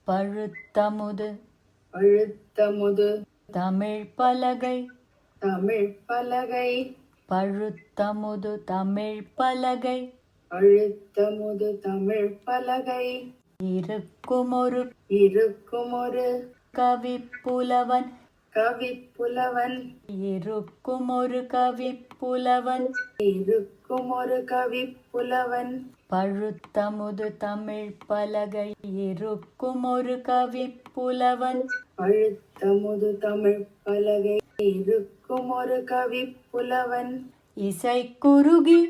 பழுத்தமுது பழுத்தமுது தமிழ் பலகை தமிழ் பலகை பழுத்தமுது தமிழ் பலகை பழுத்தமுது தமிழ் பலகை இருக்குமொரு இருக்குமொரு கவிப்புலவன் கவிப்புலவன் இருக்குமொரு கவிப்புலவன் இருக்குமொரு கவிப்புலவன் பழுத்தமுது தமிழ் பலகை இருக்குமொரு கவிப்புலவன் பழுத்தமுது தமிழ் பலகை இருக்குமொரு கவிப்புலவன் இசை குறுகி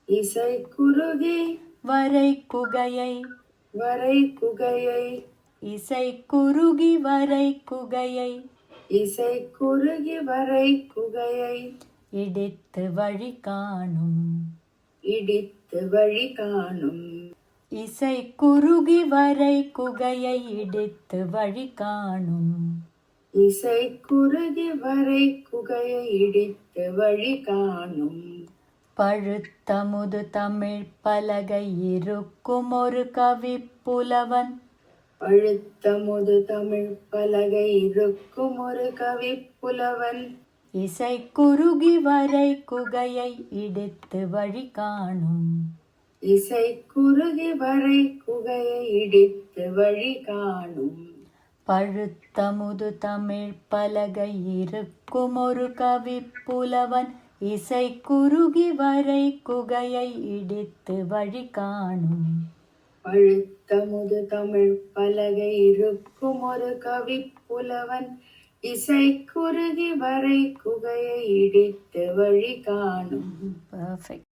இசை குறுகி வரை குகையை வரை குகையை இசை குறுகி வரை குகையை இசை குறுகி வரை குகையை இடித்து வழி காணும் இடித்து வழி காணும் இசை குறுகி வரை குகையை இடித்து வழி காணும் இசை குறுகி வரை குகையை இடித்து வழி காணும் பழுத்தமுது தமிழ் பலகை இருக்கும் ஒரு கவிப்புலவன் பழுத்தமுது தமிழ் பலகை இருக்கும் ஒரு கவிப்புலவன் இசை குறுகி வரை குகையை இடித்து வழி காணும் இசை குறுகி வரை குகையை இடித்து வழி காணும் பழுத்தமுது தமிழ் பலகை இருக்கும் ஒரு கவிப்புலவன் இசை குறுகி வரை குகையை இடித்து வழி காணும் பழுத்தமுது தமிழ் பலகை இருக்கும் ஒரு கவிப்புலவன் இசை குறுகி வரை குகையை இடித்து வழி காணும். Perfect.